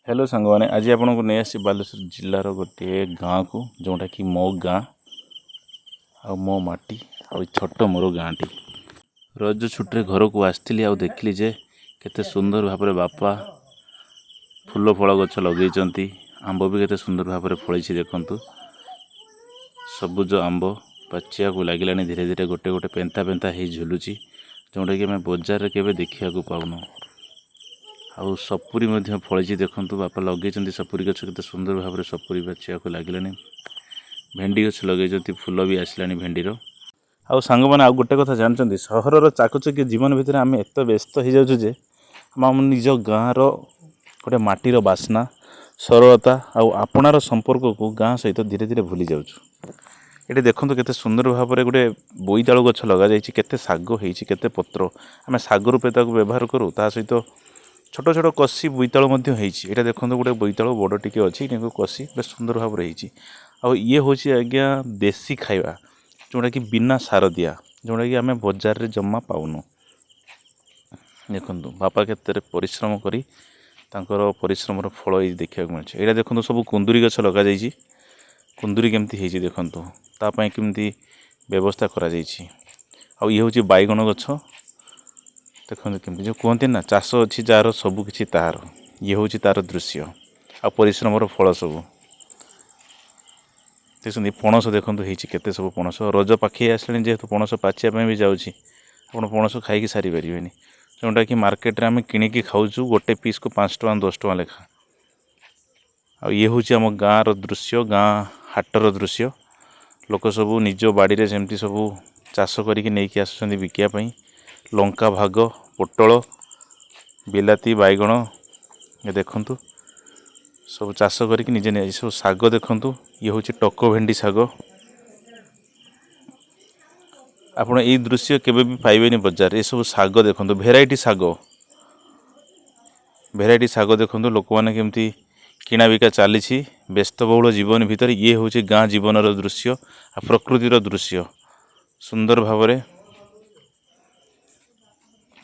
Hello सांगवाने आज आपन को नहीं आसी बालेश्वर जिलार गोटे गाँ को जोटा कि मो गाँ आ मो माटी आ छोट मोर गाँटी रज छुट्टी घर को आसती आ देखली जे केते सुंदर भाव बापा फूल फल गछ लगे आंब भी केते सुंदर भाव फड़ी देखु सबुज आंब पाचिया को लगिलानी धीरे धीरे गोटे गोटे पेंता पेंता हो झुलुची जोटा कि आम बजार के देखा पाऊनु आउ सपुरी फड़ी देखूँ बापा लगे सपुरी गछ के सुंदर भाव में सपुरी बाचिया को लगे भेंडी गछ लगे फूल भी आसला भेंडीर आउ सांग मैंने आउ गोटे कथा जानते सहर चाकचक्य जीवन भितर आम एत व्यस्त हो जाऊँ जे आम निज गाँव रोटे माटीर बास्ना सरलता आउ आपणार संपर्क को गाँ सहित धीरे धीरे भूली जाऊँ। ये देखो केते सुंदर भाव में गोटे बोईतालु गछ लग जाते शाग होते पत्र आम शाग रूपे व्यवहार करूँ ता सहित छोट छोट कसी बोईतालु ये देखो गोटे बोईतालु बड़ टी अच्छी कसी बे सुंदर भाव में आउ ये हूँ आज्ञा देसी खाଇବା जोटा कि बिना सार दिया जोटा कि आम बजार रे जमा पाऊनु देखु बापा केते परिश्रम करी तांकर परिश्रम फल देखा मिले यहाँ देखो सब कुंदुरी गछ लग जाइए कुंदुरी केमती देखु तापाई केमती व्यवस्था करा जाइछि आउ ये हूँ बैगण गछ देखते केमती जो कहते ना चाष अच्छी जार सबकि तार ये हूँ तार दृश्य आ परिश्रम फल सब देखते पणस देखते होते सब पणस रज पाखे आसले जेहेतु पणस पाचिया भी जाऊँगी आप पणस खाई सारी पारे जोटा कि मार्केट रे आम किणिकी खाऊँ गोटे पीस को 5 टଙ୍କା 10 टଙ୍କା लेखा आ ये हूँ आम गाँव दृश्य गाँ हाटर दृश्य लोक सब निज बाड़ी रे जमती सब चाष करके आसुँच बिकापी लंका भाग पोटल बिलाती बैगण ये देखु सब चाष करके निजे सब शाग देखु ये हूँ टको भेंडी शाग आपड़ ये दृश्य केवे भी पाइबेनी बजार ये सब शाग देखु भेराइटी शाग देखु लोक मैंने केमती किणा बिका चली व्यस्तबहुल जीवन भितर ये हूँ गाँ जीवन दृश्य आ प्रकृतिर दृश्य सुंदर भाव में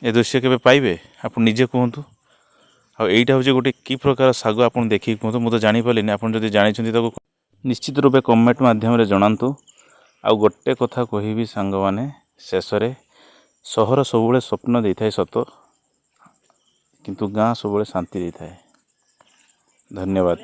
ए दृश्य केवे पाइबे आप निजे कहतु आईटा हूँ गोटे कि प्रकार शाग आप देखिए कहतु मुझे जानीपारे आप जानी निश्चित रूपे कमेंट माध्यम जनातु आ गोटे कथा कहबी सांग माने शेष रे सहर सबुले स्वप्न दे थाए सत किंतु गाँ सबुले शांति दे थाए। धन्यवाद।